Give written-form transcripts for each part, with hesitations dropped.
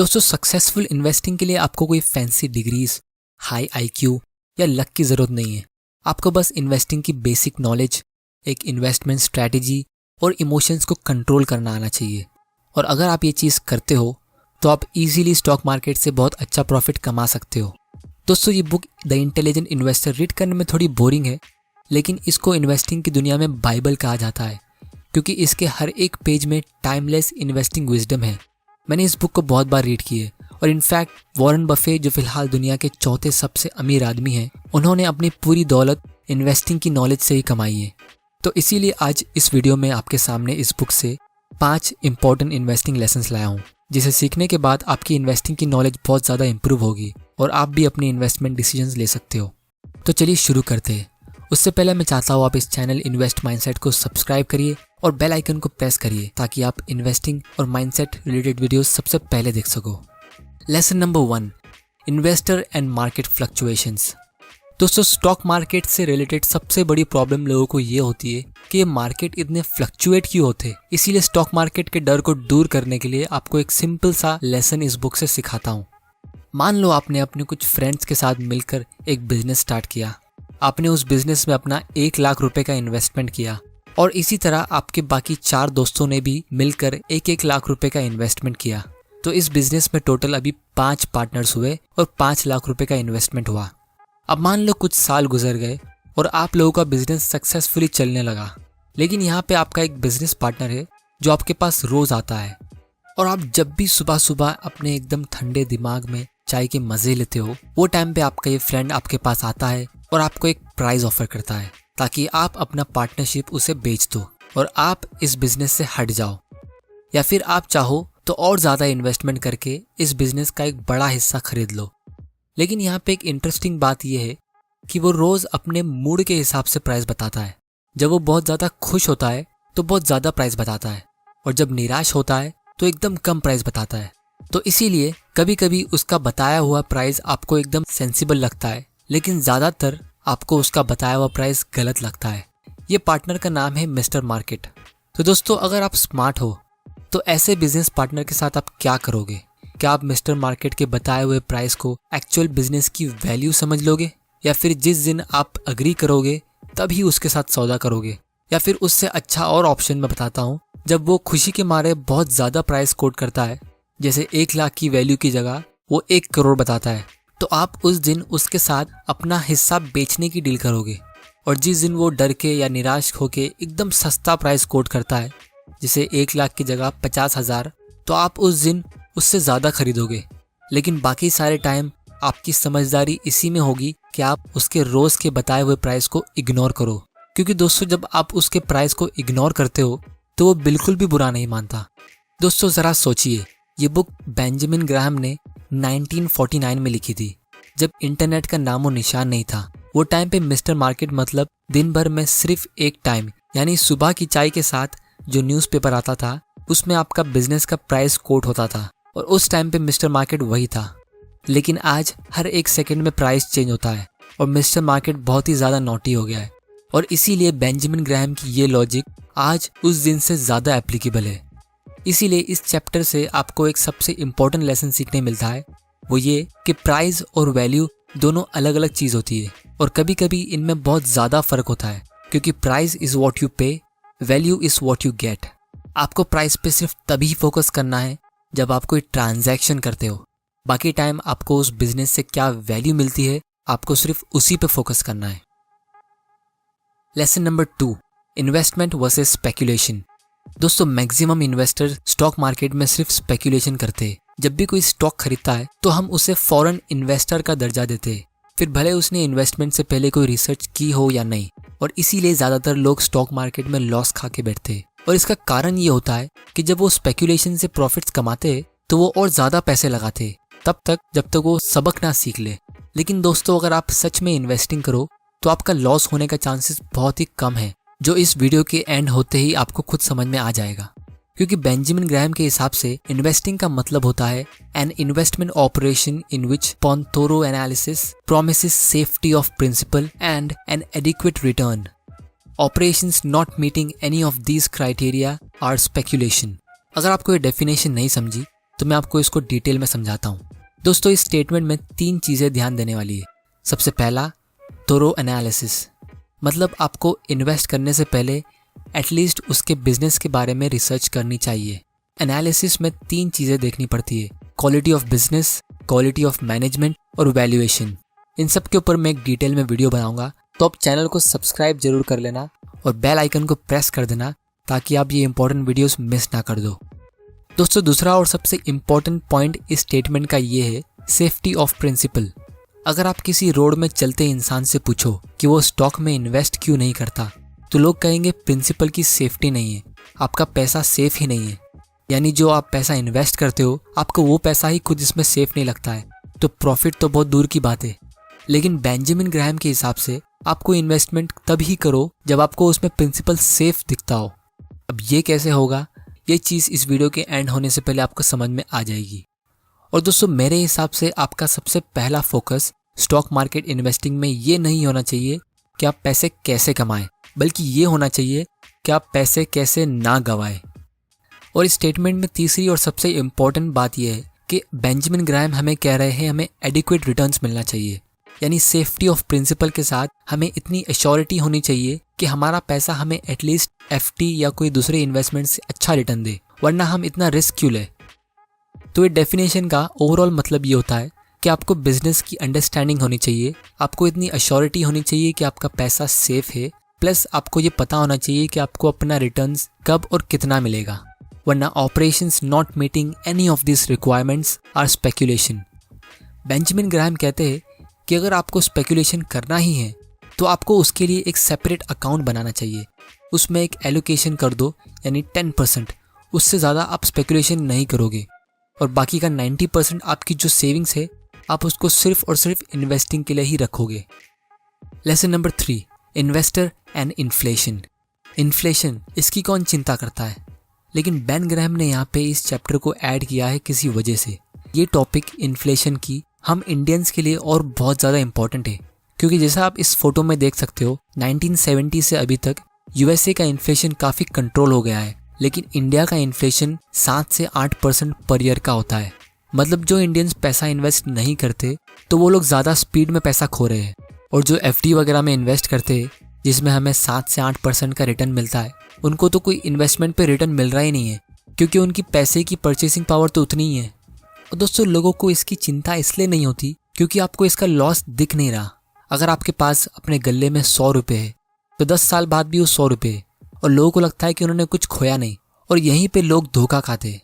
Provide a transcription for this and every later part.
दोस्तों, successful investing के लिए आपको कोई फैंसी डिग्रीज, हाई आईक्यू या लक की ज़रूरत नहीं है। आपको बस इन्वेस्टिंग की बेसिक नॉलेज, एक इन्वेस्टमेंट स्ट्रैटेजी और इमोशंस को कंट्रोल करना आना चाहिए। और अगर आप ये चीज़ करते हो तो आप इजीली स्टॉक मार्केट से बहुत अच्छा प्रॉफिट कमा सकते हो। दोस्तों, ये book the intelligent investor read करने में थोड़ी बोरिंग है, लेकिन इसको इन्वेस्टिंग की दुनिया में बाइबल कहा जाता है, क्योंकि इसके हर एक पेज में टाइमलेस इन्वेस्टिंग विजडम है। मैंने इस बुक को बहुत बार रीड की है और इनफैक्ट वॉरेन बफे, जो फिलहाल दुनिया के चौथे सबसे अमीर आदमी हैं, उन्होंने अपनी पूरी दौलत इन्वेस्टिंग की नॉलेज से ही कमाई है। तो इसीलिए आज इस वीडियो में आपके सामने इस बुक से 5 इंपॉर्टेंट इन्वेस्टिंग लेसन्स लाया हूँ, जिसे सीखने के बाद आपकी इन्वेस्टिंग की नॉलेज बहुत ज़्यादा इंप्रूव होगी और आप भी अपनी इन्वेस्टमेंट डिसीजंस ले सकते हो। तो चलिए शुरू करते हैं। उससे पहले मैं चाहता हूँ आप इस चैनल इन्वेस्ट माइंडसेट को सब्सक्राइब करिए और बेल आइकन को प्रेस करिए ताकि आप इन्वेस्टिंग और माइंडसेट रिलेटेड वीडियोस सबसे पहले देख सको। Lesson number 1, investor and market fluctuations. दोस्तों, स्टॉक मार्केट से रिलेटेड सबसे बड़ी प्रॉब्लम लोगों को ये होती है कि ये मार्केट इतने फ्लक्चुएट क्यों होते। इसीलिए स्टॉक मार्केट के डर को दूर करने के लिए आपको एक सिंपल सा लेसन इस बुक से सिखाता हूँ। मान लो आपने अपने कुछ फ्रेंड्स के साथ मिलकर एक बिजनेस स्टार्ट किया। आपने उस बिजनेस में अपना 1 लाख रुपए का इन्वेस्टमेंट किया और इसी तरह आपके बाकी 4 दोस्तों ने भी मिलकर 1-1 लाख रुपए का इन्वेस्टमेंट किया। तो इस बिजनेस में टोटल अभी 5 पार्टनर्स हुए और 5 लाख रुपए का इन्वेस्टमेंट हुआ। अब मान लो कुछ साल गुजर गए और आप लोगों का बिजनेस सक्सेसफुली चलने लगा, लेकिन यहाँ पे आपका एक बिजनेस पार्टनर है जो आपके पास रोज आता है और आप जब भी सुबह सुबह अपने एकदम ठंडे दिमाग में चाय के मजे लेते हो, वो टाइम पे आपका ये फ्रेंड आपके पास आता है और आपको एक प्राइज ऑफर करता है ताकि आप अपना पार्टनरशिप उसे बेच दो और आप इस बिजनेस से हट जाओ, या फिर आप चाहो तो और ज़्यादा इन्वेस्टमेंट करके इस बिजनेस का एक बड़ा हिस्सा खरीद लो। लेकिन यहाँ पे एक इंटरेस्टिंग बात यह है कि वो रोज़ अपने मूड के हिसाब से प्राइस बताता है। जब वो बहुत ज़्यादा खुश होता है तो बहुत ज़्यादा प्राइस बताता है और जब निराश होता है तो एकदम कम प्राइस बताता है। तो इसीलिए कभी कभी उसका बताया हुआ प्राइस आपको एकदम सेंसिबल लगता है, लेकिन ज़्यादातर आपको उसका बताया हुआ प्राइस गलत लगता है। ये पार्टनर का नाम है मिस्टर मार्केट। तो दोस्तों, अगर आप स्मार्ट हो तो ऐसे बिजनेस पार्टनर के साथ आप क्या करोगे? क्या आप मिस्टर मार्केट के बताए हुए प्राइस को एक्चुअल बिजनेस की वैल्यू समझ लोगे, या फिर जिस दिन आप अग्री करोगे तभी उसके साथ सौदा करोगे? या फिर उससे अच्छा और ऑप्शन मैं बताता हूँ, जब वो खुशी के मारे बहुत ज़्यादा प्राइस कोट करता है, जैसे 1 लाख की वैल्यू की जगह वो 1 करोड़ बताता है, तो आप उस दिन उसके साथ अपना हिस्सा बेचने की डील करोगे। और जिस दिन वो डर के या निराश होके एकदम सस्ता प्राइस कोट करता है, जैसे 1 लाख की जगह 50,000, तो आप उस दिन उससे ज़्यादा खरीदोगे। लेकिन बाकी सारे टाइम आपकी समझदारी इसी में होगी कि आप उसके रोज़ के बताए हुए प्राइस को इग्नोर करो, क्योंकि दोस्तों जब आप उसके प्राइस को इग्नोर करते हो तो वो बिल्कुल भी बुरा नहीं मानता। दोस्तों ज़रा सोचिए, ये बुक बेंजामिन ग्राहम ने 1949 में लिखी थी, जब इंटरनेट का नामो निशान नहीं था। वो टाइम पे मिस्टर मार्केट मतलब दिन भर में सिर्फ एक टाइम, यानी सुबह की चाय के साथ जो न्यूज़पेपर आता था, उसमें आपका बिजनेस का प्राइस कोट होता था और उस टाइम पे मिस्टर मार्केट वही था। लेकिन आज हर एक सेकंड में प्राइस चेंज होता है और मिस्टर मार्केट बहुत ही ज़्यादा नॉटी हो गया है, और इसीलिए बेंजामिन ग्राहम की ये लॉजिक आज उस दिन से ज़्यादा एप्लीकेबल है। इसीलिए इस चैप्टर से आपको एक सबसे इम्पोर्टेंट लेसन सीखने मिलता है, वो ये कि प्राइस और वैल्यू दोनों अलग अलग चीज़ होती है और कभी कभी इनमें बहुत ज़्यादा फ़र्क होता है, क्योंकि प्राइस इज़ वॉट यू पे, value is what you get. आपको प्राइस पे सिर्फ तभी फोकस करना है जब आप कोई ट्रांजैक्शन करते हो। बाकी टाइम आपको उस बिजनेस से क्या वैल्यू मिलती है, आपको सिर्फ उसी पे फोकस करना है। Lesson number 2, investment versus speculation. दोस्तों, मैक्सिमम इन्वेस्टर स्टॉक मार्केट में सिर्फ स्पेकुलेशन करते हैं। जब भी कोई स्टॉक खरीदता है तो हम उसे फॉरेन इन्वेस्टर का दर्जा देते हैं, फिर भले उसने इन्वेस्टमेंट से पहले कोई रिसर्च की हो या नहीं, और इसीलिए ज़्यादातर लोग स्टॉक मार्केट में लॉस खा के बैठते हैं। और इसका कारण ये होता है कि जब वो स्पेकुलेशन से प्रॉफिट्स कमाते हैं तो वो और ज़्यादा पैसे लगाते हैं, तब तक जब तक वो सबक ना सीख ले। लेकिन दोस्तों, अगर आप सच में इन्वेस्टिंग करो तो आपका लॉस होने का चांसेस बहुत ही कम है, जो इस वीडियो के एंड होते ही आपको खुद समझ में आ जाएगा। क्योंकि बेंजामिन ग्राहम के हिसाब से इन्वेस्टिंग का मतलब होता है an investment operation in which upon thorough analysis promises safety of principal and an adequate return. Operations not meeting any of these criteria are speculation. अगर आपको ये डेफिनेशन नहीं समझी तो मैं आपको इसको डिटेल में समझाता हूँ। दोस्तों, इस स्टेटमेंट में 3 चीज़ें ध्यान देने वाली है। सबसे पहला, थोरो एनालिसिस, मतलब आपको इन्वेस्ट करने से पहले एटलीस्ट उसके बिजनेस के बारे में रिसर्च करनी चाहिए। एनालिसिस में 3 चीज़ें देखनी पड़ती है, quality of business, quality of management और वैल्यूएशन। इन सब के ऊपर मैं एक डिटेल में वीडियो बनाऊंगा, तो आप चैनल को सब्सक्राइब जरूर कर लेना और बेल आइकन को प्रेस कर देना ताकि आप ये इंपॉर्टेंट वीडियोस मिस ना कर दो। दोस्तों, दूसरा और सबसे इम्पॉर्टेंट पॉइंट इस स्टेटमेंट का ये है, सेफ्टी ऑफ प्रिंसिपल। अगर आप किसी रोड में चलते इंसान से पूछो कि वो स्टॉक में इन्वेस्ट क्यों नहीं करता, तो लोग कहेंगे प्रिंसिपल की सेफ्टी नहीं है, आपका पैसा सेफ ही नहीं है। यानी जो आप पैसा इन्वेस्ट करते हो, आपको वो पैसा ही खुद इसमें सेफ नहीं लगता है, तो प्रॉफिट तो बहुत दूर की बात है। लेकिन बेंजामिन ग्राहम के हिसाब से आपको इन्वेस्टमेंट तभी करो जब आपको उसमें प्रिंसिपल सेफ दिखता हो। अब ये कैसे होगा, ये चीज़ इस वीडियो के एंड होने से पहले आपको समझ में आ जाएगी। और दोस्तों, मेरे हिसाब से आपका सबसे पहला फोकस स्टॉक मार्केट इन्वेस्टिंग में ये नहीं होना चाहिए कि आप पैसे कैसे कमाएं, बल्कि ये होना चाहिए कि आप पैसे कैसे ना गंवाएं। और इस स्टेटमेंट में तीसरी और सबसे इम्पॉर्टेंट बात यह है कि बेंजामिन ग्राहम हमें कह रहे हैं हमें एडिक्वेट रिटर्न्स मिलना चाहिए। यानी सेफ्टी ऑफ प्रिंसिपल के साथ हमें इतनी एश्योरिटी होनी चाहिए कि हमारा पैसा हमें एटलीस्ट एफडी या कोई दूसरे इन्वेस्टमेंट से अच्छा रिटर्न दे, वरना हम इतना रिस्क क्यों लें। तो ये डेफिनेशन का ओवरऑल मतलब ये होता है कि आपको बिजनेस की अंडरस्टैंडिंग होनी चाहिए, आपको इतनी एश्योरिटी होनी चाहिए कि आपका पैसा सेफ है, प्लस आपको ये पता होना चाहिए कि आपको अपना रिटर्न्स कब और कितना मिलेगा, वरना operations not meeting any of this requirements are speculation. Benjamin Graham कहते हैं कि अगर आपको स्पेकुलेशन करना ही है तो आपको उसके लिए एक सेपरेट अकाउंट बनाना चाहिए, उसमें एक एलोकेशन कर दो, यानी 10%, उससे ज़्यादा आप स्पेकुलेशन नहीं करोगे, और बाकी का 90% आपकी जो सेविंग्स है आप उसको सिर्फ और सिर्फ इन्वेस्टिंग के लिए ही रखोगे। Lesson number 3, investor and inflation. Inflation, इसकी कौन चिंता करता है, लेकिन बेन ग्राहम ने यहाँ पे इस चैप्टर को ऐड किया है किसी वजह से। ये टॉपिक इन्फ्लेशन की हम इंडियंस के लिए और बहुत ज़्यादा इंपॉर्टेंट है, क्योंकि जैसा आप इस फोटो में देख सकते हो 1970 से अभी तक यूएसए का इन्फ्लेशन काफ़ी कंट्रोल हो गया है, लेकिन इंडिया का इन्फ्लेशन 7 से 8% पर ईयर का होता है। मतलब जो इंडियंस पैसा इन्वेस्ट नहीं करते तो वो लोग ज़्यादा स्पीड में पैसा खो रहे हैं, और जो एफडी वगैरह में इन्वेस्ट करते हैं जिसमें हमें 7 से 8% का रिटर्न मिलता है, उनको तो कोई इन्वेस्टमेंट पे रिटर्न मिल रहा ही नहीं है, क्योंकि उनकी पैसे की परचेसिंग पावर तो उतनी ही है। और दोस्तों, लोगों को इसकी चिंता इसलिए नहीं होती क्योंकि आपको इसका लॉस दिख नहीं रहा। अगर आपके पास अपने गले में 100 रुपये है तो 10 साल बाद भी वो 100 रुपये है, और लोगों को लगता है कि उन्होंने कुछ खोया नहीं, और यहीं पे लोग धोखा खाते हैं।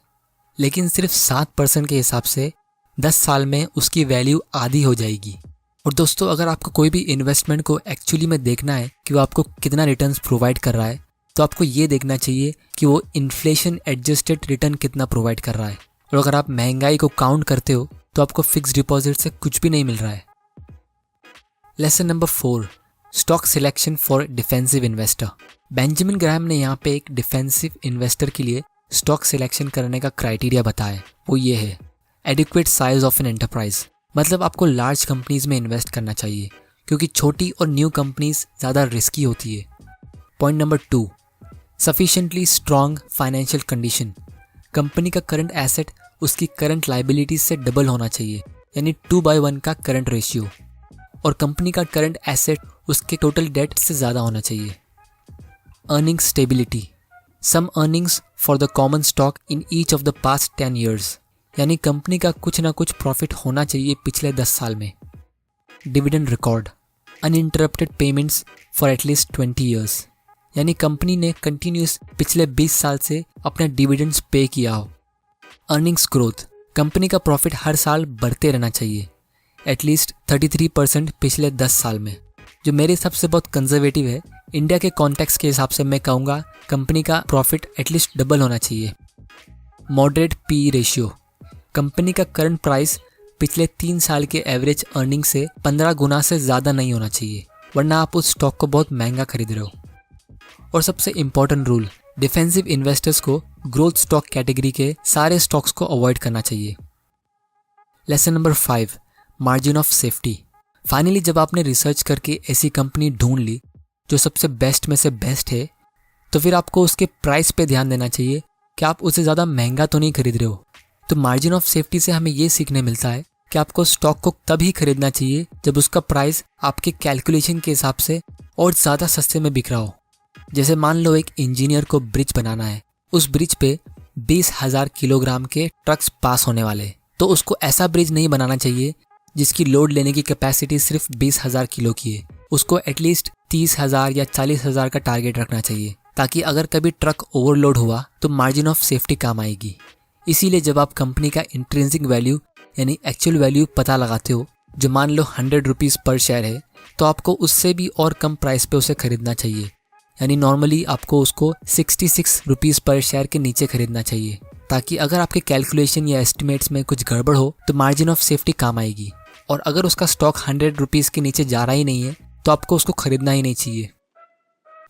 लेकिन सिर्फ 7% के हिसाब से 10 साल में उसकी वैल्यू आधी हो जाएगी। और दोस्तों, अगर आपको कोई भी इन्वेस्टमेंट को एक्चुअली में देखना है कि वो आपको कितना रिटर्न्स प्रोवाइड कर रहा है, तो आपको ये देखना चाहिए कि वो इन्फ्लेशन एडजस्टेड रिटर्न कितना प्रोवाइड कर रहा है। और अगर आप महंगाई को काउंट करते हो तो आपको फिक्स डिपॉजिट से कुछ भी नहीं मिल रहा है। Lesson number 4, stock selection for defensive investor. Benjamin Graham ने यहाँ पे एक डिफेंसिव इन्वेस्टर के लिए स्टॉक सिलेक्शन करने का क्राइटेरिया बताया। वो ये है, adequate size of an enterprise. मतलब आपको लार्ज कंपनीज में इन्वेस्ट करना चाहिए, क्योंकि छोटी और न्यू कंपनीज ज़्यादा रिस्की होती है। Point number 2, sufficiently strong financial condition. Company का करंट एसेट उसकी करंट लाइबिलिटीज से डबल होना चाहिए, यानी 2/1 का करंट रेशियो, और कंपनी का करंट एसेट उसके टोटल डेट से ज़्यादा होना चाहिए। Earning stability, some earnings for the common stock in each of the past 10 years, यानी कंपनी का कुछ ना कुछ प्रॉफिट होना चाहिए पिछले 10 साल में। Dividend record, uninterrupted payments for at least 20 years, यानी कंपनी ने कंटिन्यूस पिछले 20 साल से अपने डिविडेंड्स पे किया हो। अर्निंग्स ग्रोथ, कंपनी का प्रॉफिट हर साल बढ़ते रहना चाहिए, एटलीस्ट 33% पिछले 10 साल में, जो मेरे हिसाब से बहुत कंजर्वेटिव है। इंडिया के कॉन्टेक्स्ट के हिसाब से मैं कहूँगा कंपनी का प्रॉफिट एटलीस्ट डबल होना चाहिए। मॉडरेट पी रेशियो, कंपनी का करंट प्राइस पिछले 3 साल के एवरेज अर्निंग से 15 गुना से ज़्यादा नहीं होना चाहिए, वरना आप उस स्टॉक को बहुत महंगा खरीद रहे हो। और सबसे इम्पॉर्टेंट रूल, डिफेंसिव इन्वेस्टर्स को ग्रोथ स्टॉक कैटेगरी के सारे स्टॉक्स को अवॉइड करना चाहिए। Lesson number 5, margin of safety. Finally जब आपने रिसर्च करके ऐसी कंपनी ढूंढ ली जो सबसे बेस्ट में से बेस्ट है, तो फिर आपको उसके प्राइस पे ध्यान देना चाहिए कि आप उससे ज़्यादा महंगा तो नहीं खरीद रहे हो, तो मार्जिन ऑफ सेफ्टी से हमें ये सीखने मिलता है कि आपको स्टॉक को तभी खरीदना चाहिए जब उसका प्राइस आपके कैलकुलेशन के हिसाब से और ज़्यादा सस्ते में बिक रहा हो। जैसे मान लो एक इंजीनियर को ब्रिज बनाना है, उस ब्रिज पे 20,000 किलोग्राम के ट्रक्स पास होने वाले, तो उसको ऐसा ब्रिज नहीं बनाना चाहिए जिसकी लोड लेने की कैपेसिटी सिर्फ 20,000 किलो की है। उसको एटलीस्ट 30,000 या 40,000 का टारगेट रखना चाहिए, ताकि अगर कभी ट्रक ओवरलोड हुआ तो मार्जिन ऑफ सेफ्टी काम आएगी। इसीलिए जब आप कंपनी का इंट्रिंसिक वैल्यू यानी एक्चुअल वैल्यू पता लगाते हो, जो मान लो 100 रुपीज़ पर शेयर है, तो आपको उससे भी और कम प्राइस पे उसे खरीदना चाहिए। यानी नॉर्मली आपको उसको 66 रुपीज़ पर शेयर के नीचे खरीदना चाहिए, ताकि अगर आपके कैलकुलेशन या एस्टिमेट्स में कुछ गड़बड़ हो तो मार्जिन ऑफ सेफ्टी काम आएगी। और अगर उसका स्टॉक 100 रुपीज़ के नीचे जा रहा ही नहीं है तो आपको उसको खरीदना ही नहीं चाहिए।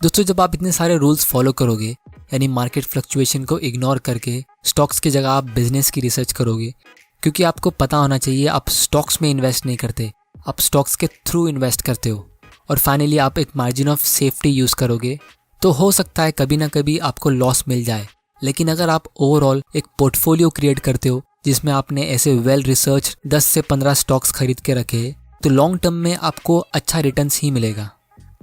दोस्तों, जब आप इतने सारे रूल्स फॉलो करोगे, यानी मार्केट फ्लक्चुएशन को इग्नोर करके स्टॉक्स की जगह आप बिजनेस की रिसर्च करोगे, क्योंकि आपको पता होना चाहिए आप स्टॉक्स में इन्वेस्ट नहीं करते, आप स्टॉक्स के थ्रू इन्वेस्ट करते हो, और फाइनली आप एक मार्जिन ऑफ सेफ्टी यूज़ करोगे, तो हो सकता है कभी ना कभी आपको लॉस मिल जाए। लेकिन अगर आप ओवरऑल एक पोर्टफोलियो क्रिएट करते हो जिसमें आपने ऐसे वेल रिसर्च 10 से 15 स्टॉक्स खरीद के रखे, तो लॉन्ग टर्म में आपको अच्छा रिटर्न्स ही मिलेगा।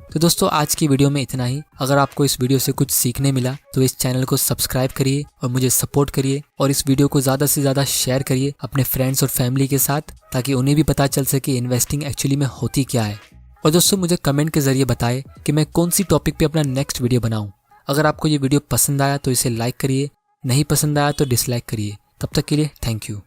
तो दोस्तों, आज की वीडियो में इतना ही। अगर आपको इस वीडियो से कुछ सीखने मिला तो इस चैनल को सब्सक्राइब करिए और मुझे सपोर्ट करिए, और इस वीडियो को ज़्यादा से ज़्यादा शेयर करिए अपने फ्रेंड्स और फैमिली के साथ, ताकि उन्हें भी पता चल सके इन्वेस्टिंग एक्चुअली में होती क्या है। और दोस्तों, मुझे कमेंट के जरिए बताएं कि मैं कौन सी टॉपिक पे अपना नेक्स्ट वीडियो बनाऊं। अगर आपको ये वीडियो पसंद आया तो इसे लाइक करिए, नहीं पसंद आया तो डिसलाइक करिए। तब तक के लिए थैंक यू।